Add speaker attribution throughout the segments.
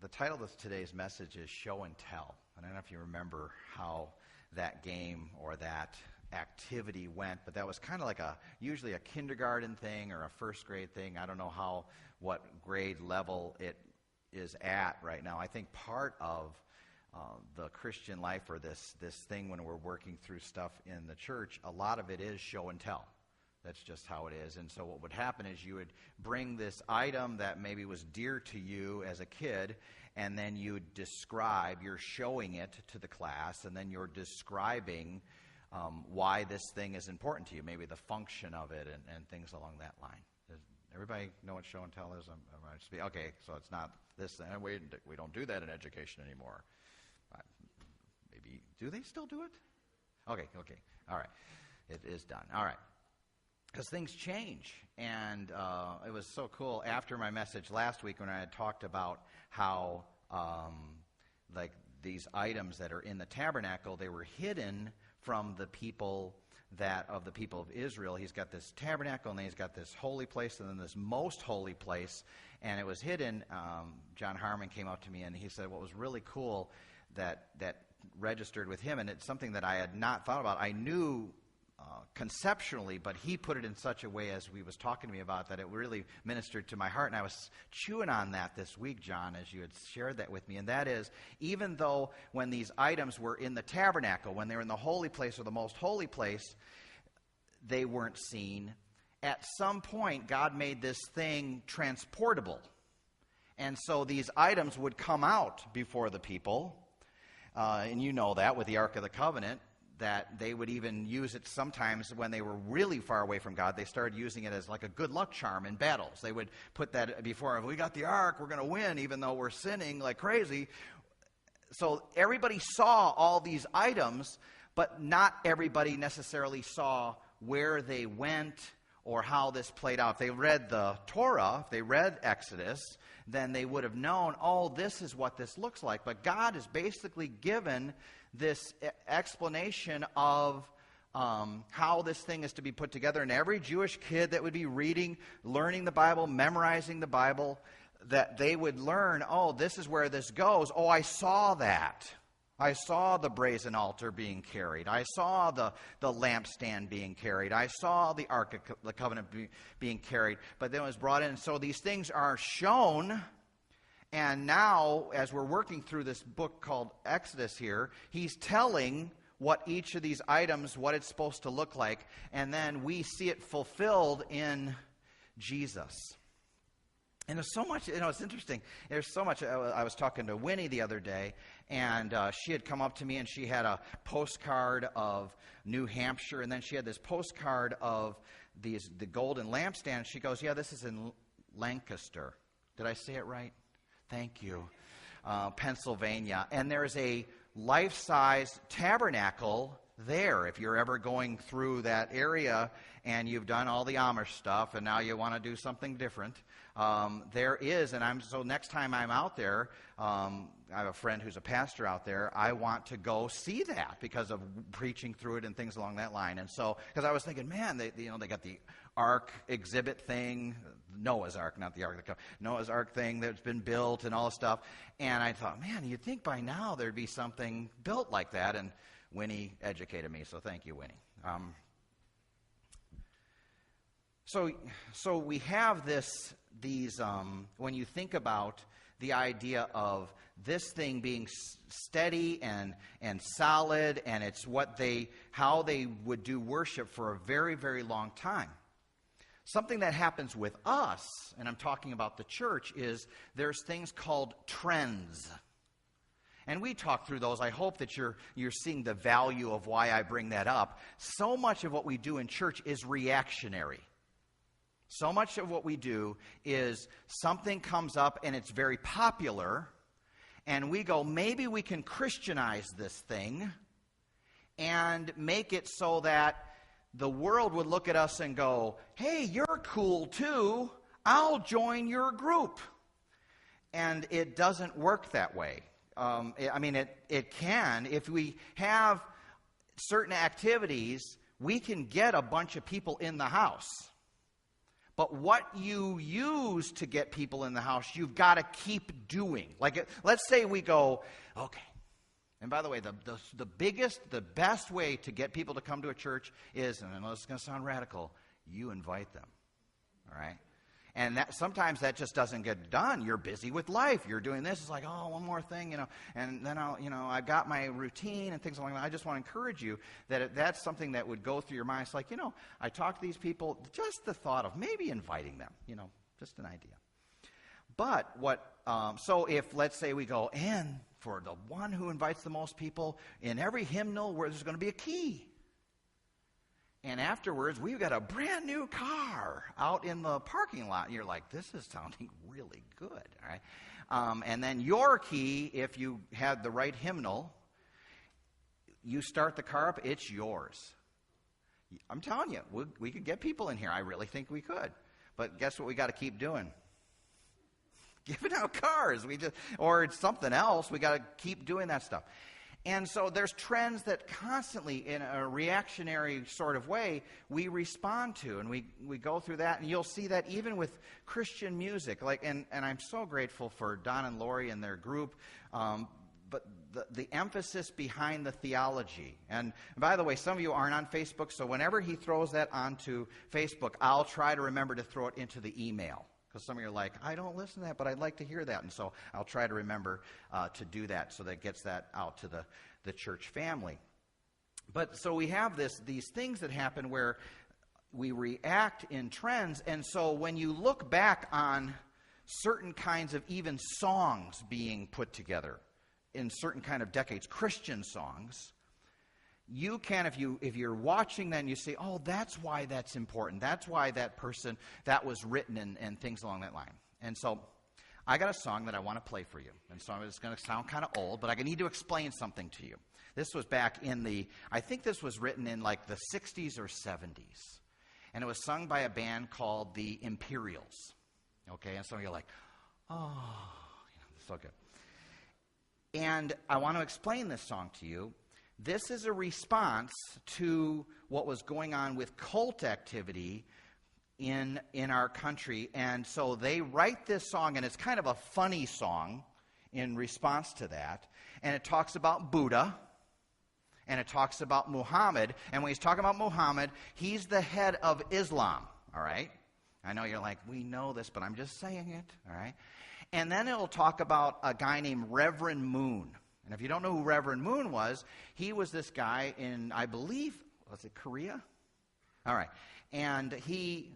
Speaker 1: The title of today's message is Show and Tell. And I don't know if you remember how that game or that activity went, but that was kind of like usually a kindergarten thing or a first grade thing. I don't know what grade level it is at right now. I think part of the Christian life, or this thing when we're working through stuff in the church, a lot of it is show and tell. That's just how it is. And so what would happen is you would bring this item that maybe was dear to you as a kid, and then you you're showing it to the class, and then you're describing why this thing is important to you, maybe the function of it and things along that line. Does everybody know what show and tell is? Okay, so it's not this thing. We don't do that in education anymore. Maybe, do they still do it? Okay, all right. It is done. All right. Because things change, and it was so cool after my message last week when I had talked about how like these items that are in the tabernacle, they were hidden from the people of Israel. He's got this tabernacle, and then he's got this holy place, and then this most holy place, and it was hidden. John Harmon came up to me, and he said what was really cool that registered with him, and it's something that I had not thought about. I knew conceptually, but he put it in such a way as he was talking to me about that it really ministered to my heart. And I was chewing on that this week, John, as you had shared that with me. And that is, even though when these items were in the tabernacle, when they were in the holy place or the most holy place, they weren't seen. At some point, God made this thing transportable. And so these items would come out before the people. And you know that with the Ark of the Covenant, that they would even use it sometimes when they were really far away from God. They started using it as like a good luck charm in battles. They would put that before, we got the ark, we're going to win, even though we're sinning like crazy. So everybody saw all these items, but not everybody necessarily saw where they went or how this played out. If they read the Torah, if they read Exodus, then they would have known, this is what this looks like. But God has basically given this explanation of how this thing is to be put together. And every Jewish kid that would be learning the Bible, memorizing the Bible, that they would learn, this is where this goes. I saw that. I saw the brazen altar being carried. I saw the lampstand being carried. I saw the Ark of the Covenant being carried. But then it was brought in. So these things are shown. And now, as we're working through this book called Exodus here, he's telling what each of these items, what it's supposed to look like. And then we see it fulfilled in Jesus. And there's so much, it's interesting. There's so much. I was talking to Winnie the other day, and she had come up to me, and she had a postcard of New Hampshire, and then she had this postcard of the golden lampstand. She goes, this is in Lancaster. Did I say it right? Thank you. Pennsylvania. And there's a life-size tabernacle there. If you're ever going through that area and you've done all the Amish stuff and now you want to do something different, there is. And so next time I'm out there, I have a friend who's a pastor out there. I want to go see that because of preaching through it and things along that line. And so, because I was thinking, man, they got the Ark exhibit thing, Noah's Ark, not the Ark of the Covenant, Noah's Ark thing that's been built and all this stuff. And I thought, man, you'd think by now there'd be something built like that. And Winnie educated me, so thank you, Winnie. So we have these. When you think about the idea of this thing being steady and solid, and it's how they would do worship for a very, very long time. Something that happens with us, and I'm talking about the church, is there's things called trends. And we talk through those. I hope that you're seeing the value of why I bring that up. So much of what we do in church is reactionary. So much of what we do is something comes up and it's very popular, and we go, maybe we can Christianize this thing and make it so that the world would look at us and go, hey, you're cool too. I'll join your group. And it doesn't work that way. It can. If we have certain activities, we can get a bunch of people in the house. But what you use to get people in the house, you've got to keep doing. Like, let's say we go, okay. And by the way, the biggest, the best way to get people to come to a church is, and I know this is going to sound radical, you invite them. All right? And that sometimes that just doesn't get done. You're busy with life. You're doing this. It's like, oh, one more thing, and then I've got my routine and things like that. I just want to encourage you that if that's something that would go through your mind. It's like, I talk to these people, just the thought of maybe inviting them, just an idea. But so if, let's say we go, and for the one who invites the most people, in every hymnal where there's going to be a key. And afterwards, we've got a brand new car out in the parking lot. And you're like, this is sounding really good, all right? And then your key, if you had the right hymnal, you start the car up, it's yours. I'm telling you, we could get people in here. I really think we could. But guess what we got to keep doing? Giving out cars. Or it's something else. We got to keep doing that stuff. And so there's trends that constantly, in a reactionary sort of way, we respond to. And we go through that. And you'll see that even with Christian music. And I'm so grateful for Don and Lori and their group. But the emphasis behind the theology. And by the way, some of you aren't on Facebook. So whenever he throws that onto Facebook, I'll try to remember to throw it into the email. Because some of you are like, I don't listen to that, but I'd like to hear that. And so I'll try to remember to do that so that gets that out to the church family. But so we have these things that happen where we react in trends. And so when you look back on certain kinds of even songs being put together in certain kind of decades, Christian songs, you can, if you're watching that and you say, oh, that's why that's important. That's why that person, that was written and things along that line. And so I got a song that I want to play for you. And so it's going to sound kind of old, but I need to explain something to you. This was back I think this was written in like the 60s or 70s. And it was sung by a band called the Imperials. Okay, and some of you are like, oh, so good. And I want to explain this song to you. This is a response to what was going on with cult activity in our country. And so they write this song, and it's kind of a funny song in response to that. And it talks about Buddha, and it talks about Muhammad. And when he's talking about Muhammad, he's the head of Islam, all right? I know you're like, we know this, but I'm just saying it, all right? And then it'll talk about a guy named Reverend Moon. And if you don't know who Reverend Moon was, he was this guy in, I believe, was it Korea? All right. And he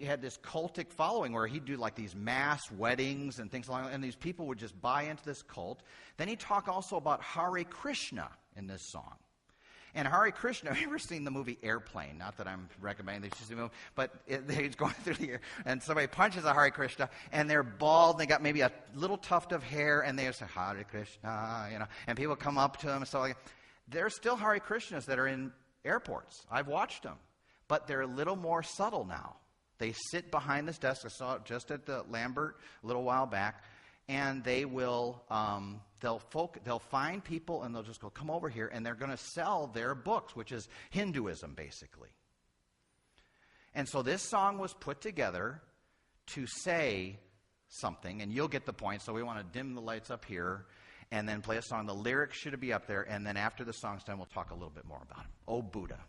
Speaker 1: had this cultic following where he'd do like these mass weddings and things like that, and these people would just buy into this cult. Then he talked also about Hare Krishna in this song. And Hare Krishna, have you ever seen the movie Airplane? Not that I'm recommending that you see the movie, but he's going through the air, and somebody punches a Hare Krishna, and they're bald, and they got maybe a little tuft of hair, and they say, Hare Krishna, and people come up to them and stuff like that. There's still Hare Krishnas that are in airports. I've watched them, but they're a little more subtle now. They sit behind this desk. I saw it just at the Lambert a little while back, and they will they'll find people and they'll just go, come over here, and they're going to sell their books, which is Hinduism basically. And so this song was put together to say something, and you'll get the point. So we want to dim the lights up here and then play a song. The lyrics should be up there, and then after the song's done, we'll talk a little bit more about him. Oh, Buddha.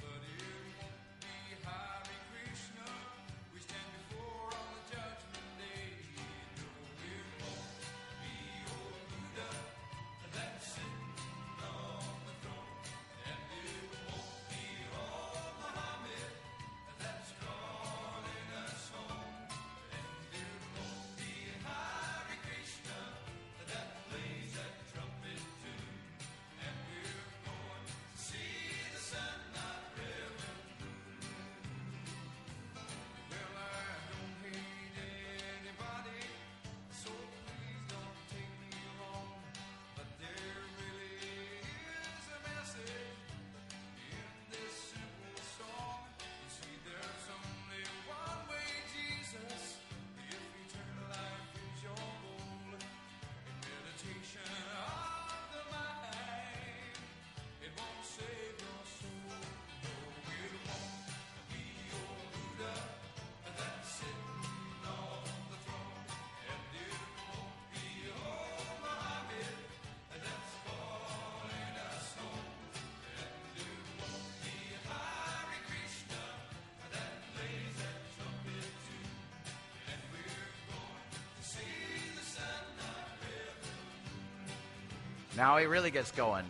Speaker 2: But it won't be Hare
Speaker 1: Now he really gets going.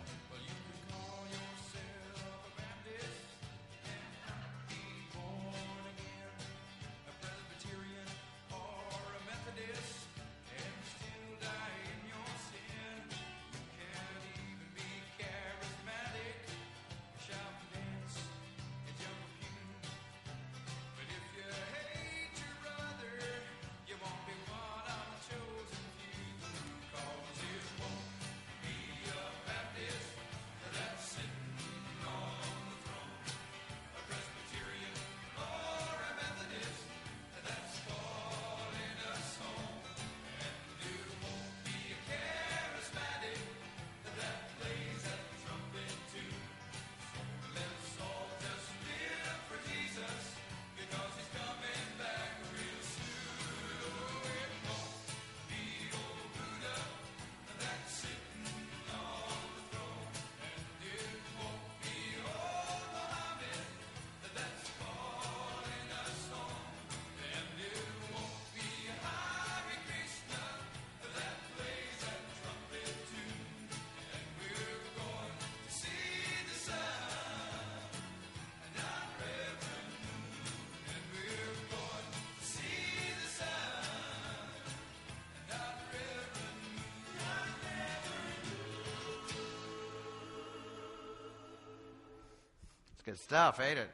Speaker 1: Good stuff, ain't it?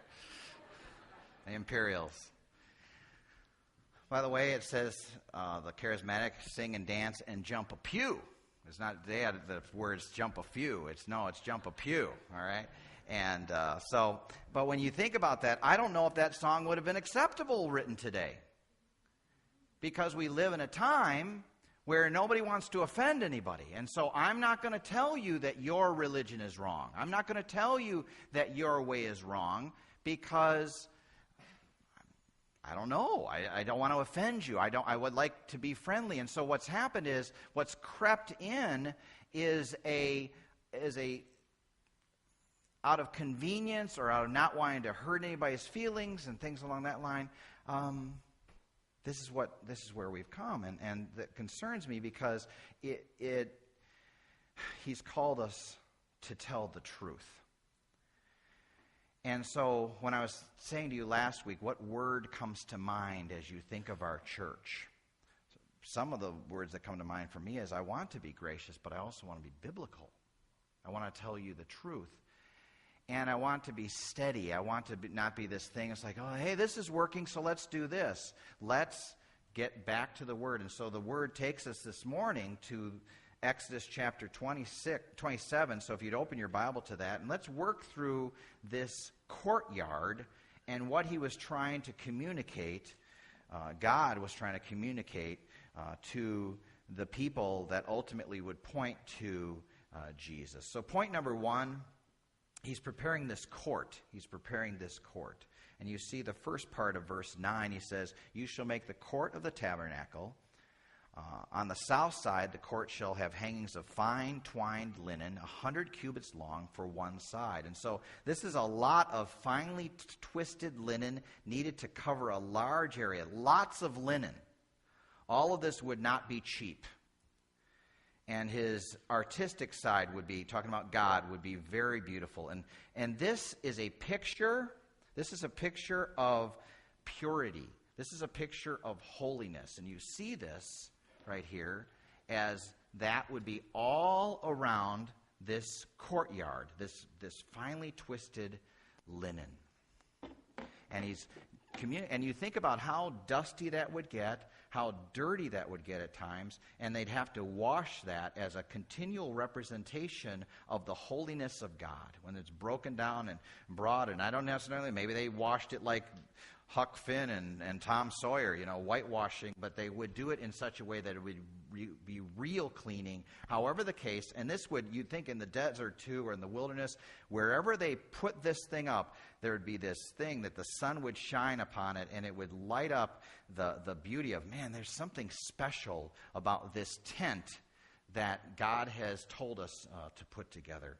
Speaker 1: The Imperials. By the way, it says the charismatic sing and dance and jump a pew. It's not, they had the words jump a few. It's jump a pew, all right? And but when you think about that, I don't know if that song would have been acceptable written today. Because we live in a time where nobody wants to offend anybody. And so I'm not going to tell you that your religion is wrong. I'm not going to tell you that your way is wrong because I don't know. I don't want to offend you. I would like to be friendly. And so what's happened is, what's crept in is a out of convenience or out of not wanting to hurt anybody's feelings and things along that line. This is where we've come, and that concerns me because he's called us to tell the truth. And so when I was saying to you last week, what word comes to mind as you think of our church? Some of the words that come to mind for me is I want to be gracious, but I also want to be biblical. I want to tell you the truth. And I want to be steady. I want to not be this thing. It's like, oh, hey, this is working, so let's do this. Let's get back to the Word. And so the Word takes us this morning to Exodus chapter 27. So if you'd open your Bible to that, and let's work through this courtyard and what he was trying to communicate. God was trying to communicate to the people that ultimately would point to Jesus. So point number one. He's preparing this court. He's preparing this court. And you see the first part of verse 9. He says, you shall make the court of the tabernacle. On the south side, the court shall have hangings of fine twined linen, 100 cubits long for one side. And so this is a lot of finely twisted linen needed to cover a large area. Lots of linen. All of this would not be cheap. And his artistic side would be, talking about God, would be very beautiful. And this is a picture of purity. This is a picture of holiness. And you see this right here as that would be all around this courtyard, this finely twisted linen. And you think about how dusty that would get, how dirty that would get at times, and they'd have to wash that as a continual representation of the holiness of God. When it's broken down and brought, and I don't necessarily, maybe they washed it like Huck Finn and Tom Sawyer, whitewashing, but they would do it in such a way that it would be real cleaning. However the case, and this would, you'd think in the desert too, or in the wilderness, wherever they put this thing up, there would be this thing that the sun would shine upon it, and it would light up the beauty of, man, there's something special about this tent that God has told us to put together.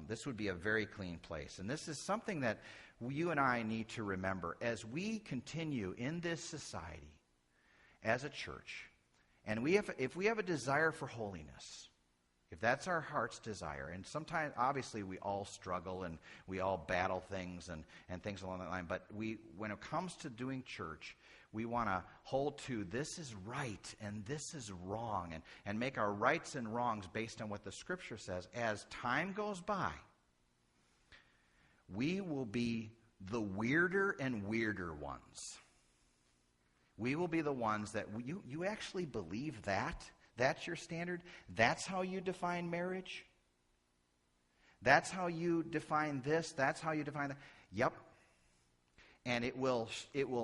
Speaker 1: This would be a very clean place. And this is something that you and I need to remember as we continue in this society as a church. And if we have a desire for holiness, if that's our heart's desire, and sometimes, obviously, we all struggle and we all battle things and things along that line, but when it comes to doing church, we want to hold to this is right and this is wrong, and make our rights and wrongs based on what the Scripture says. As time goes by, we will be the weirder and weirder ones. We will be the ones that you actually believe that? That's your standard? That's how you define marriage? That's how you define this? That's how you define that? Yep. And it will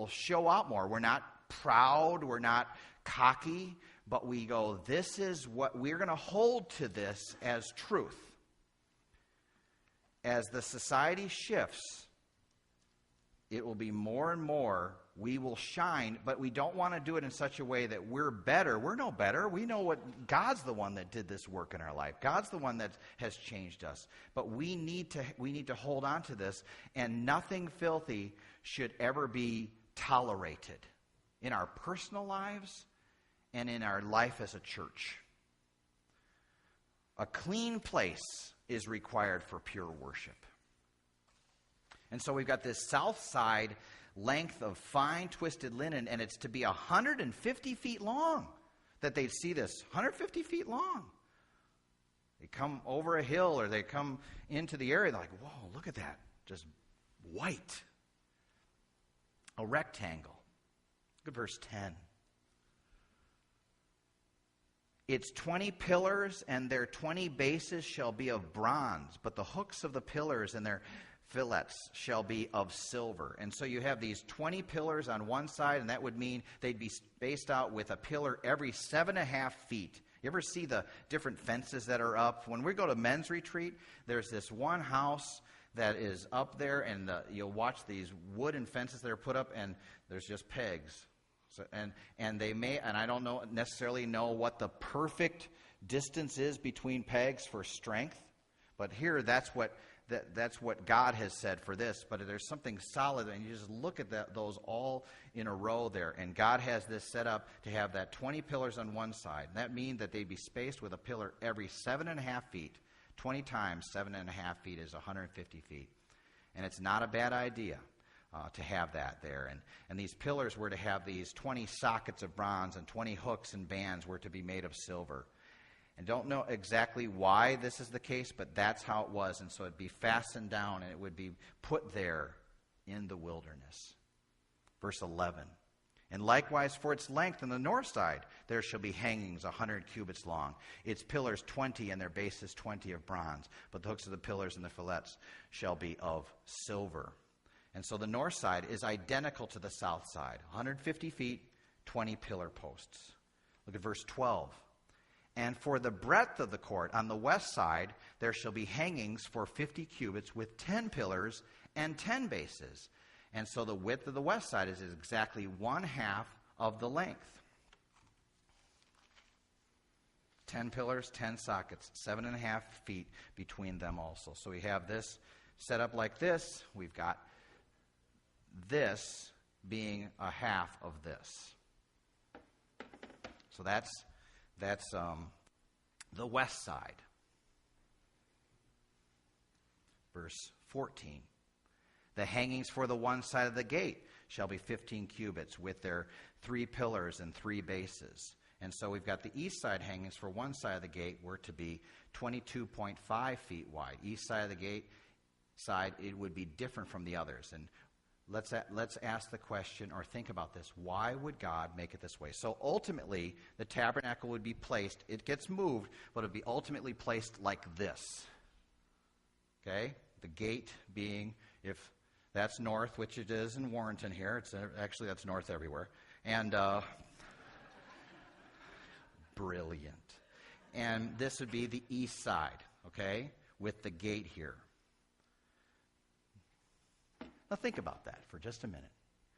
Speaker 1: show out more. We're not proud. We're not cocky. But we go, this is what we're going to hold to this as truth. As the society shifts, it will be more and more, we will shine, but we don't want to do it in such a way that we're better. We're no better. We know what God's the one that did this work in our life. God's the one that has changed us. But we need to hold on to this, and nothing filthy should ever be tolerated in our personal lives and in our life as a church. A clean place is required for pure worship. And so we've got this south side length of fine twisted linen, and it's to be 150 feet long that they'd see this. 150 feet long. They come over a hill or they come into the area, they're like, whoa, look at that. Just white. A rectangle. Look at verse 10. Its 20 pillars and their 20 bases shall be of bronze, but the hooks of the pillars and their fillets shall be of silver. And so you have these 20 pillars on one side, and that would mean they'd be spaced out with a pillar every 7.5 feet. You ever see the different fences that are up? When we go to men's retreat, there's this one house that is up there, and you'll watch these wooden fences that are put up, and there's just pegs. So, and they may, and I don't necessarily know what the perfect distance is between pegs for strength, but here that's what God has said for this. But there's something solid, and you just look at those all in a row there. And God has this set up to have that 20 pillars on one side. And that means that they'd be spaced with a pillar every 7.5 feet. 20 times 7.5 feet is 150 feet. And it's not a bad idea to have that there. And these pillars were to have these 20 sockets of bronze, and 20 hooks and bands were to be made of silver. And don't know exactly why this is the case, but that's how it was. And so it'd be fastened down, and it would be put there in the wilderness. Verse 11. And likewise for its length on the north side, there shall be hangings 100 cubits long. Its pillars 20, and their bases 20 of bronze. But the hooks of the pillars and the fillets shall be of silver. And so the north side is identical to the south side. 150 feet, 20 pillar posts. Look at verse 12. And for the breadth of the court on the west side, there shall be hangings for 50 cubits with 10 pillars and 10 bases. And so the width of the west side is exactly 1/2 of the length. 10 pillars, 10 sockets, 7.5 feet between them also. So we have this set up like this. We've got this being 1/2 of this. So that's the west side. Verse 14. The hangings for the one side of the gate shall be 15 cubits with their 3 pillars and 3 bases. And so we've got the east side hangings for one side of the gate were to be 22.5 feet wide. East side of the gate side, it would be different from the others. And let's ask the question or think about this. Why would God make it this way? So ultimately, the tabernacle would be placed. It gets moved, but it would be ultimately placed like this. Okay? The gate being, if that's north, which it is in Warrenton here. It's actually, that's north everywhere. And brilliant. And this would be the east side, okay, with the gate here. Now think about that for just a minute,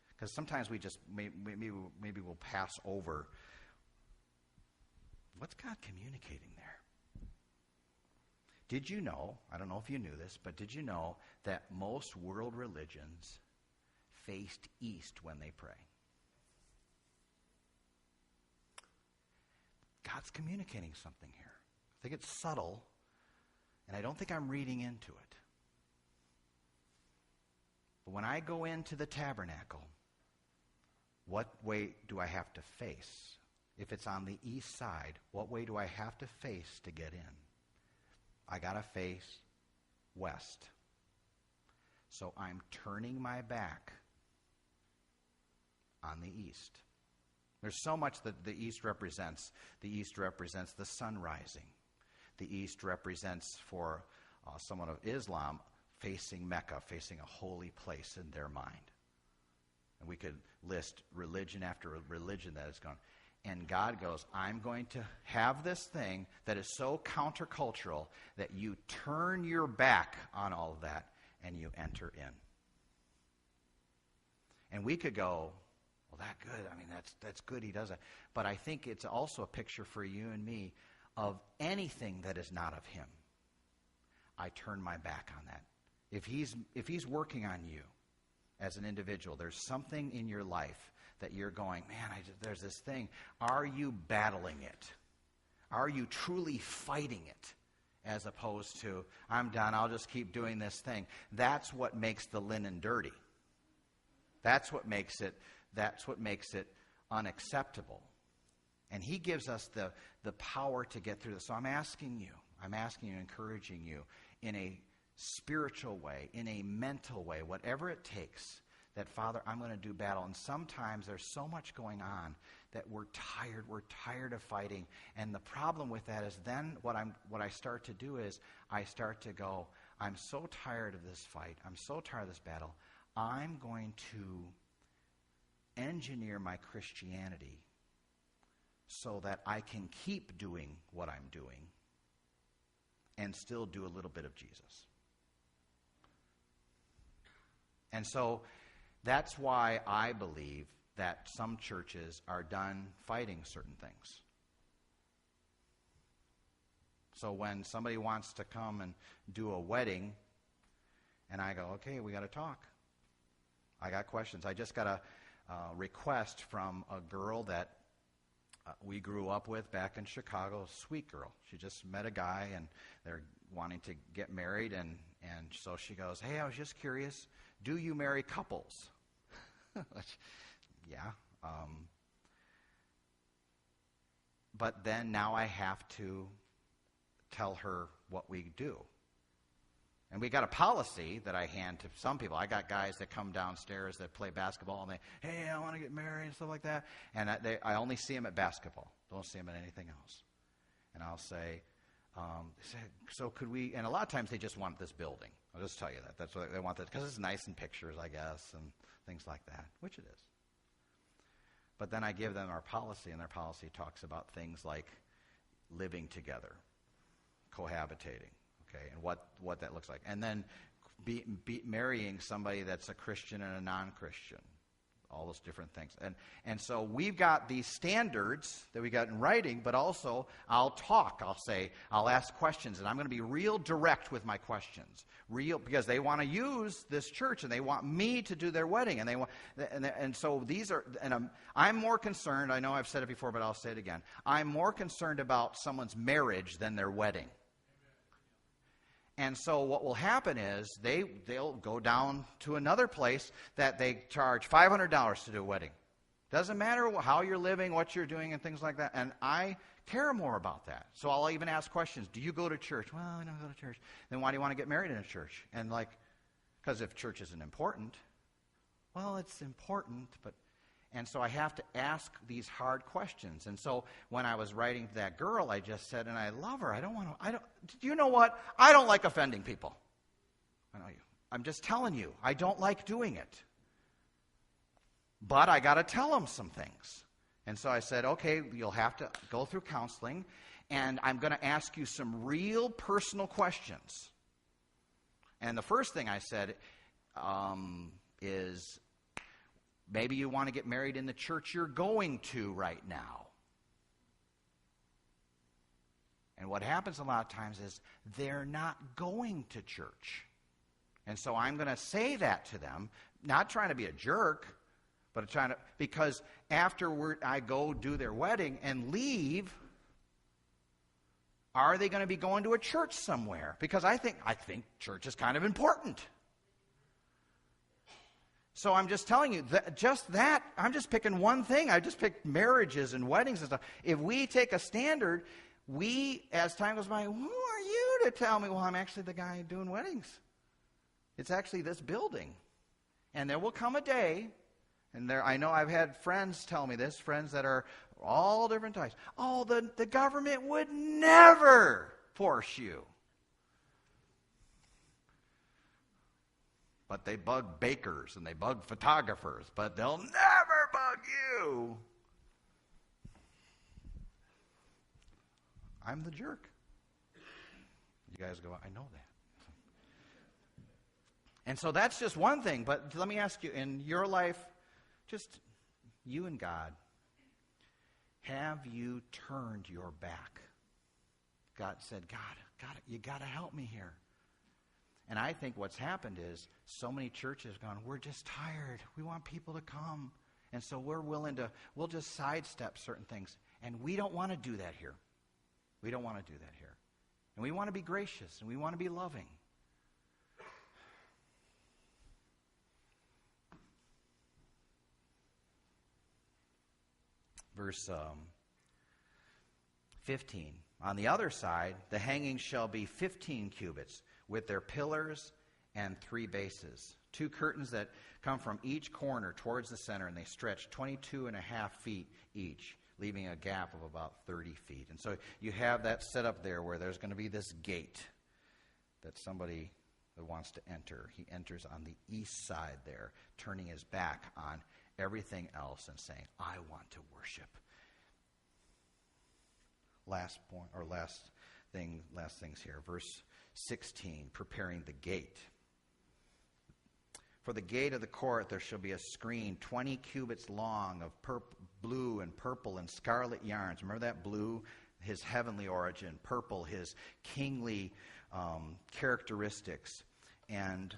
Speaker 1: because sometimes we just maybe we'll pass over. What's God communicating there? Did you know, I don't know if you knew this, but did you know that most world religions faced east when they pray? God's communicating something here. I think it's subtle, and I don't think I'm reading into it. But when I go into the tabernacle, what way do I have to face? If it's on the east side, what way do I have to face to get in? I got to face west. So I'm turning my back on the east. There's so much that the east represents. The east represents the sun rising. The east represents, for someone of Islam, facing Mecca, facing a holy place in their mind. And we could list religion after religion that has gone. And God goes, I'm going to have this thing that is so countercultural that you turn your back on all of that and you enter in. And we could go, well, that's good. I mean, that's good he does that. But I think it's also a picture for you and me of anything that is not of him. I turn my back on that. If he's working on you as an individual, there's something in your life that you're going, man, there's this thing. Are you battling it? Are you truly fighting it? As opposed to, I'm done, I'll just keep doing this thing. That's what makes the linen dirty. That's what makes it unacceptable. And he gives us the power to get through this. So I'm asking you, encouraging you in a spiritual way, in a mental way, whatever it takes, that, Father, I'm going to do battle. And sometimes there's so much going on that we're tired of fighting. And the problem with that is then what I start to do is I start to go, I'm so tired of this fight. I'm so tired of this battle. I'm going to engineer my Christianity so that I can keep doing what I'm doing and still do a little bit of Jesus. And so that's why I believe that some churches are done fighting certain things. So when somebody wants to come and do a wedding, and I go, okay, we got to talk. I got questions. I just got a request from a girl that we grew up with back in Chicago, a sweet girl. She just met a guy, and they're wanting to get married, and so she goes, hey, I was just curious, do you marry couples? Yeah. But then now I have to tell her what we do. And we got a policy that I hand to some people. I got guys that come downstairs that play basketball, and they, hey, I want to get married and stuff like that. And I only see them at basketball. Don't see them at anything else. And I'll say, so could we, and a lot of times they just want this building. I'll just tell you that. That's what they want, because it's nice in pictures, I guess, and things like that, which it is. But then I give them our policy, and their policy talks about things like living together, cohabitating, okay, and what that looks like. And then marrying somebody that's a Christian and a non-Christian, all those different things. And so we've got these standards that we got in writing, but also I'll talk. I'll ask questions, and I'm going to be real direct with my questions. Because they want to use this church, and they want me to do their wedding, and so these are, and I'm more concerned, I know I've said it before, but I'll say it again. I'm more concerned about someone's marriage than their wedding. And so what will happen is they'll go down to another place that they charge $500 to do a wedding. Doesn't matter how you're living, what you're doing, and things like that. And I care more about that. So I'll even ask questions. Do you go to church? Well, I don't go to church. Then why do you want to get married in a church? And because if church isn't important, well, it's important, but... And so I have to ask these hard questions. And so when I was writing to that girl, I just said, and I love her, you know what? I don't like offending people. I know you. I'm just telling you, I don't like doing it. But I got to tell them some things. And so I said, okay, you'll have to go through counseling, and I'm going to ask you some real personal questions. And the first thing I said is, maybe you want to get married in the church you're going to right now. And what happens a lot of times is they're not going to church. And so I'm going to say that to them, not trying to be a jerk, but because after I go do their wedding and leave, Are they going to be going to a church somewhere? Because I think church is kind of important. So I'm just telling you, that, I'm just picking one thing. I just picked marriages and weddings and stuff. If we take a standard, as time goes by, who are you to tell me, well, I'm actually the guy doing weddings? It's actually this building. And there will come a day, and I know I've had friends tell me this, friends that are all different types. Oh, the government would never force you. But they bug bakers and they bug photographers, but they'll never bug you. I'm the jerk. You guys go, I know that. And so that's just one thing, but let me ask you, in your life, just you and God, have you turned your back? God said, God, you got to help me here. And I think what's happened is so many churches have gone, we're just tired. We want people to come. And so we'll just sidestep certain things. And we don't want to do that here. We don't want to do that here. And we want to be gracious and we want to be loving. Verse 15. On the other side, the hangings shall be 15 cubits with their pillars and 3 bases. 2 curtains that come from each corner towards the center, and they stretch 22.5 feet each, leaving a gap of about 30 feet. And so you have that set up there where there's going to be this gate that somebody that wants to enter. He enters on the east side there, turning his back on everything else and saying, I want to worship. Last things here. Verse 16, preparing the gate. For the gate of the court there shall be a screen 20 cubits long of blue and purple and scarlet yarns. Remember that blue, his heavenly origin, purple, his kingly characteristics, and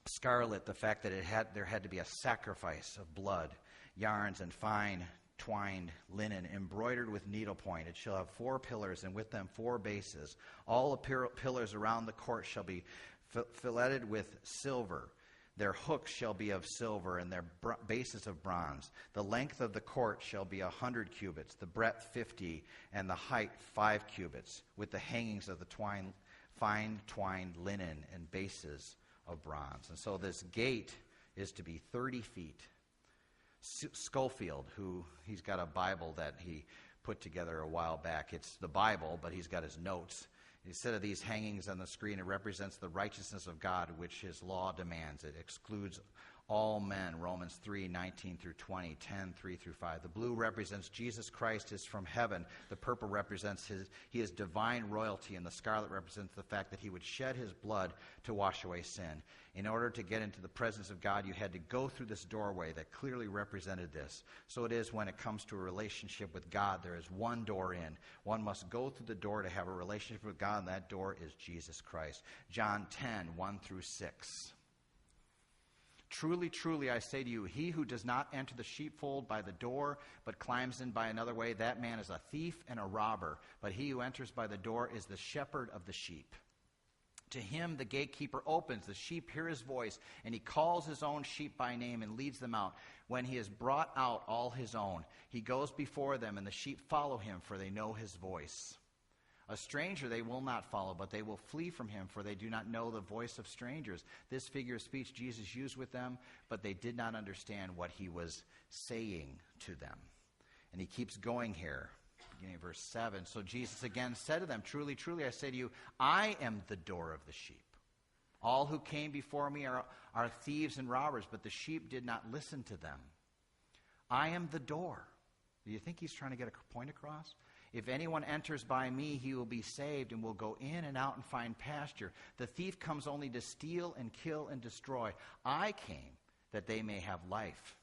Speaker 1: scarlet, the fact that there had to be a sacrifice of blood, yarns and fine twined linen embroidered with needlepoint. It shall have 4 pillars, and with them 4 bases. All the pillars around the court shall be filleted with silver. Their hooks shall be of silver, and their bases of bronze. The length of the court shall be 100 cubits, the breadth 50, and the height 5 cubits, with the hangings of the fine twined linen and bases of bronze. And so this gate is to be 30 feet. Schofield, he's got a Bible that he put together a while back. It's the Bible, but he's got his notes. Instead of these hangings on the screen, it represents the righteousness of God, which his law demands. It excludes all men, Romans 3:19 through 20, 10:3 through 5. The blue represents Jesus Christ is from heaven. The purple represents he is divine royalty, and the scarlet represents the fact that he would shed his blood to wash away sin. In order to get into the presence of God, you had to go through this doorway that clearly represented this. So it is when it comes to a relationship with God, there is one door in. One must go through the door to have a relationship with God, and that door is Jesus Christ. John 10:1 through 6. Truly, truly, I say to you, he who does not enter the sheepfold by the door, but climbs in by another way, that man is a thief and a robber. But he who enters by the door is the shepherd of the sheep. To him the gatekeeper opens, the sheep hear his voice, and he calls his own sheep by name and leads them out. When he has brought out all his own, he goes before them, and the sheep follow him, for they know his voice. A stranger they will not follow, but they will flee from him, for they do not know the voice of strangers. This figure of speech Jesus used with them, but they did not understand what he was saying to them. And he keeps going here, beginning of verse 7. So Jesus again said to them, truly, truly, I say to you, I am the door of the sheep. All who came before me are thieves and robbers, but the sheep did not listen to them. I am the door. Do you think he's trying to get a point across? If anyone enters by me, he will be saved and will go in and out and find pasture. The thief comes only to steal and kill and destroy. I came that they may have life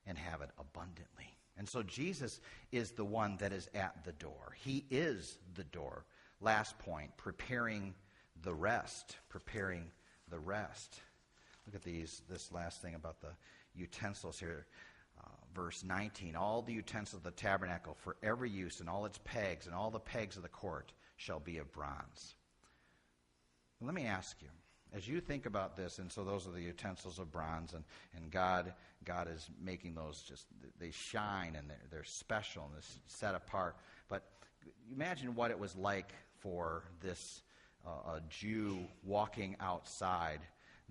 Speaker 1: and have it abundantly. And so Jesus is the one that is at the door. He is the door. Last point, preparing the rest. Preparing the rest. Look at this last thing about the utensils here. Verse 19, all the utensils of the tabernacle for every use and all its pegs and all the pegs of the court shall be of bronze. Let me ask you, as you think about this, and so those are the utensils of bronze, and God is making those just, they shine and they're special and they're set apart. But imagine what it was like for this a Jew walking outside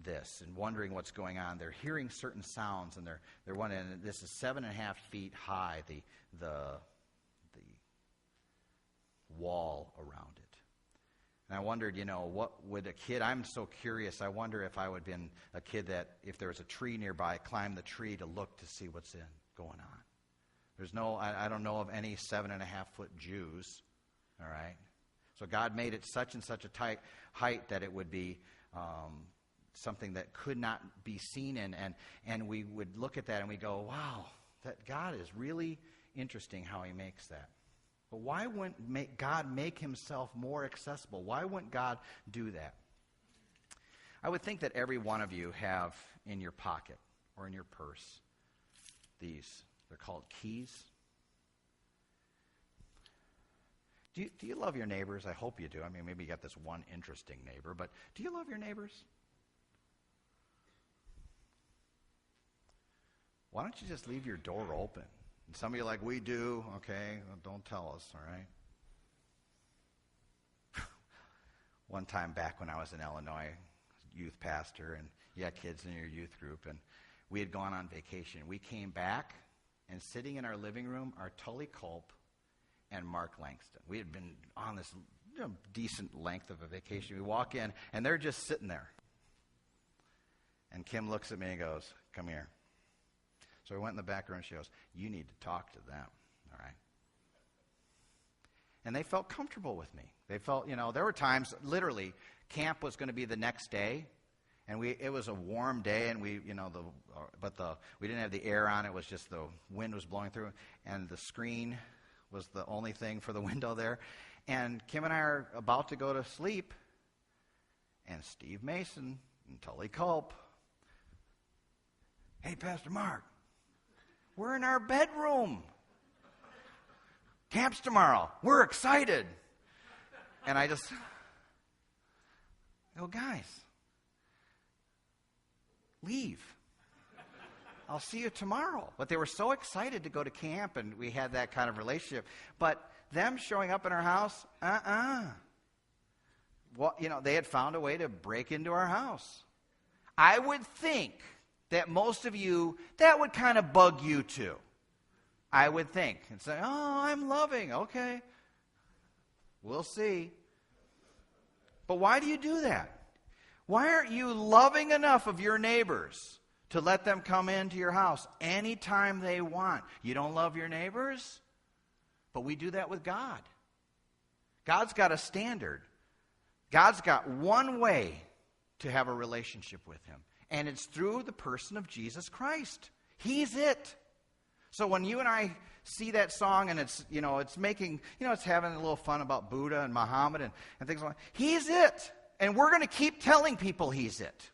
Speaker 1: this and wondering what's going on. They're hearing certain sounds, and they're wondering. And this is 7.5 feet high, the wall around it. And I wondered, what would a kid, I'm so curious, I wonder if I would have been a kid that, if there was a tree nearby, climb the tree to look to see what's going on. There's I don't know of any 7.5-foot Jews, all right? So God made it such and such a tight height that it would be something that could not be seen, and we would look at that and we go, wow, that God is really interesting how he makes that. But why wouldn't God make himself more accessible? Why wouldn't God do that? I would think that every one of you have in your pocket or in your purse these. They're called keys. Do you love your neighbors? I hope you do. I mean, maybe you got this one interesting neighbor, but do you love your neighbors? Why don't you just leave your door open? And some of you are like, we do. Okay, well, don't tell us, all right? One time back when I was in Illinois, youth pastor, and you had kids in your youth group, and we had gone on vacation. We came back, and sitting in our living room are Tully Culp and Mark Langston. We had been on this decent length of a vacation. We walk in, and they're just sitting there. And Kim looks at me and goes, come here. So we went in the back room, and she goes, you need to talk to them, all right? And they felt comfortable with me. They felt, there were times, literally, camp was going to be the next day, and it was a warm day, and we didn't have the air on. It was just the wind was blowing through, and the screen was the only thing for the window there. And Kim and I are about to go to sleep, and Steve Mason and Tully Culp, hey, Pastor Mark, we're in our bedroom. Camp's tomorrow. We're excited. And I just go, guys, leave. I'll see you tomorrow. But they were so excited to go to camp, and we had that kind of relationship. But them showing up in our house, Well, they had found a way to break into our house. I would think that most of you, that would kind of bug you too. I would think. And say, oh, I'm loving. Okay. We'll see. But why do you do that? Why aren't you loving enough of your neighbors to let them come into your house anytime they want? You don't love your neighbors? But we do that with God. God's got a standard. God's got one way to have a relationship with him, and it's through the person of Jesus Christ. He's it. So when you and I see that song, and it's making, it's having a little fun about Buddha and Muhammad and things like that, he's it. And we're going to keep telling people he's it.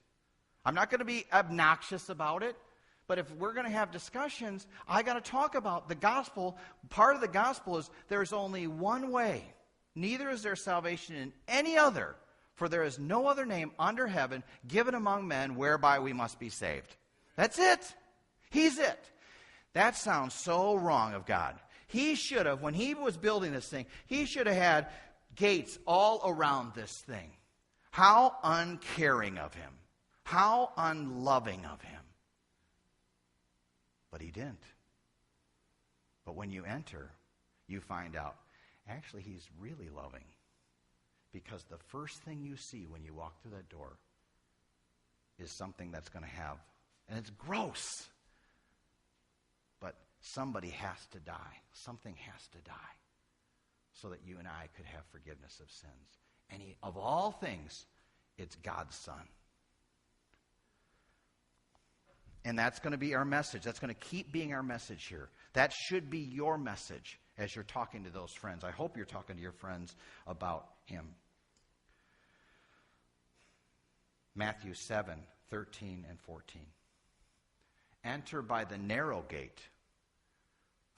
Speaker 1: I'm not going to be obnoxious about it, but if we're going to have discussions, I got to talk about the gospel. Part of the gospel is there's only one way. Neither is there salvation in any other, for there is no other name under heaven given among men whereby we must be saved. That's it. He's it. That sounds so wrong of God. He should have, when he was building this thing, he should have had gates all around this thing. How uncaring of him. How unloving of him. But he didn't. But when you enter, you find out, actually, he's really loving. Because the first thing you see when you walk through that door is something that's going to have, and it's gross, but somebody has to die. Something has to die so that you and I could have forgiveness of sins. And of all things, it's God's Son. And that's going to be our message. That's going to keep being our message here. That should be your message as you're talking to those friends. I hope you're talking to your friends about him. Matthew 7:13 and 14. Enter by the narrow gate,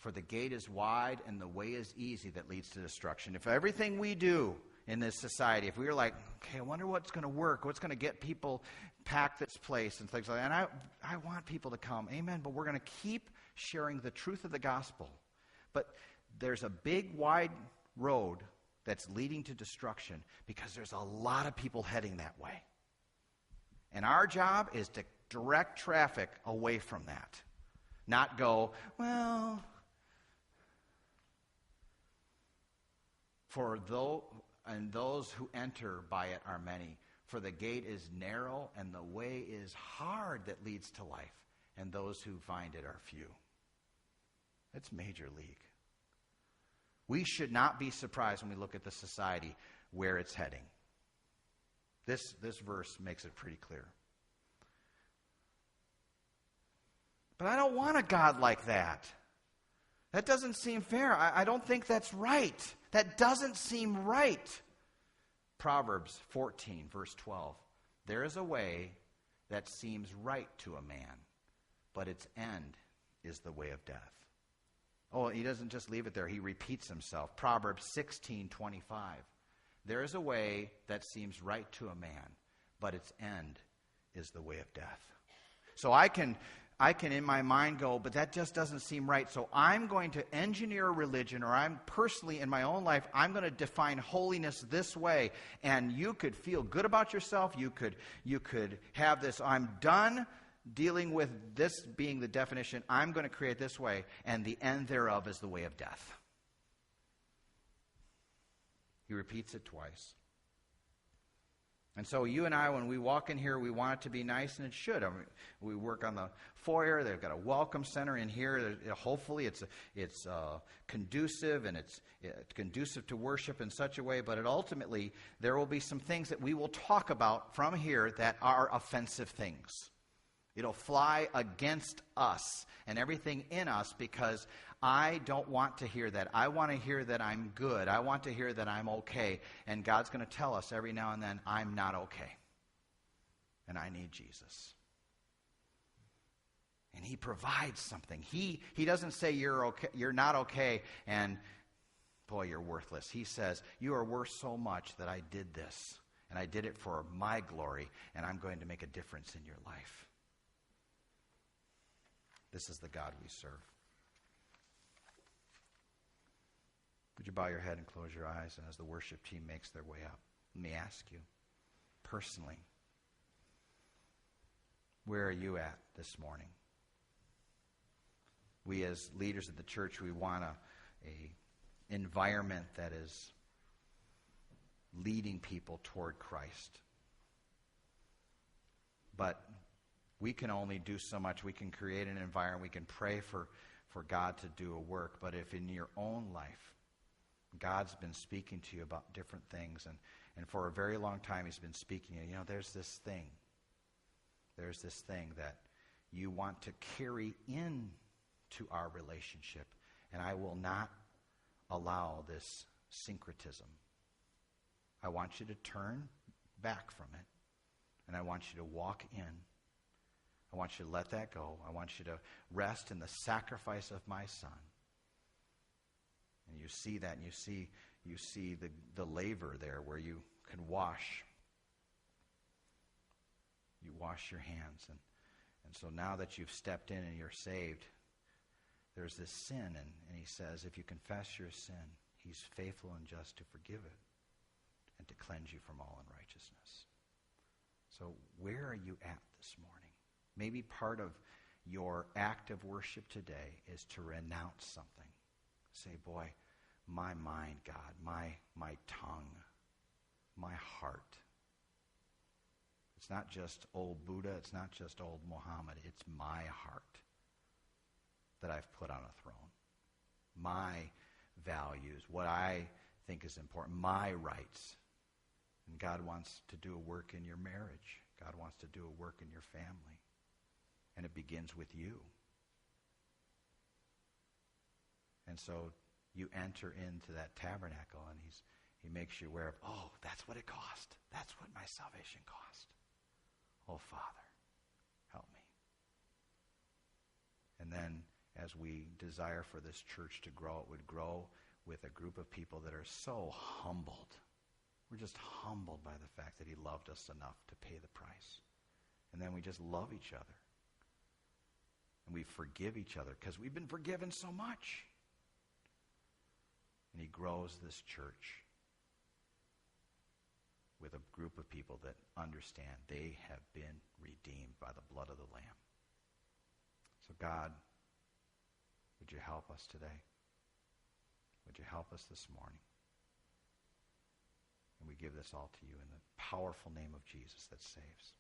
Speaker 1: For the gate is wide and the way is easy that leads to destruction. If everything we do in this society, if we were like, okay, I wonder what's going to work, what's going to get people pack this place and things like that. And I want people to come, amen, but we're going to keep sharing the truth of the gospel. But there's a big, wide road that's leading to destruction because there's a lot of people heading that way. And our job is to direct traffic away from that. Not go, well, those who enter by it are many. For the gate is narrow and the way is hard that leads to life, and those who find it are few. It's major league. We should not be surprised when we look at the society where it's heading. This verse makes it pretty clear. But I don't want a God like that. That doesn't seem fair. I don't think that's right. That doesn't seem right. Proverbs 14, verse 12. There is a way that seems right to a man, but its end is the way of death. Oh, he doesn't just leave it there. He repeats himself. Proverbs 16:25. There is a way that seems right to a man, but its end is the way of death. So I can in my mind go, but that just doesn't seem right. So I'm going to engineer a religion, or I'm personally in my own life, I'm going to define holiness this way. And you could feel good about yourself. You could have this, I'm done dealing with this being the definition. I'm going to create this way. And the end thereof is the way of death. He repeats it twice. And so you and I, when we walk in here, we want it to be nice, and it should. I mean, we work on the foyer. They've got a welcome center in here. Hopefully it's conducive, and it's conducive to worship in such a way. But ultimately, there will be some things that we will talk about from here that are offensive things. It'll fly against us and everything in us because I don't want to hear that. I want to hear that I'm good. I want to hear that I'm okay. And God's going to tell us every now and then, I'm not okay. And I need Jesus. And he provides something. He doesn't say you're okay, you're not okay, and boy, you're worthless. He says, you are worth so much that I did this. And I did it for my glory, and I'm going to make a difference in your life. This is the God we serve. Would you bow your head and close your eyes? And as the worship team makes their way up, let me ask you, personally, where are you at this morning? We as leaders of the church, we want a environment that is leading people toward Christ. But we can only do so much. We can create an environment. We can pray for God to do a work. But if in your own life, God's been speaking to you about different things, and for a very long time he's been speaking, there's this thing that you want to carry in to our relationship, and I will not allow this syncretism. I want you to turn back from it, and I want you to walk in. I want you to let that go. I want you to rest in the sacrifice of my Son. And you see that, and you see the laver there where you can wash. You wash your hands. And so now that you've stepped in and you're saved, there's this sin, and he says, if you confess your sin, he's faithful and just to forgive it and to cleanse you from all unrighteousness. So where are you at this morning? Maybe part of your act of worship today is to renounce something. Say, boy, my mind, God, my tongue, my heart. It's not just old Buddha, it's not just old Muhammad, it's my heart that I've put on a throne. My values, what I think is important, my rights. And God wants to do a work in your marriage. God wants to do a work in your family. And it begins with you. And so you enter into that tabernacle, and he makes you aware of, oh, that's what it cost. That's what my salvation cost. Oh, Father, help me. And then as we desire for this church to grow, it would grow with a group of people that are so humbled. We're just humbled by the fact that he loved us enough to pay the price. And then we just love each other. And we forgive each other because we've been forgiven so much. And he grows this church with a group of people that understand they have been redeemed by the blood of the Lamb. So God, would you help us today? Would you help us this morning? And we give this all to you in the powerful name of Jesus that saves.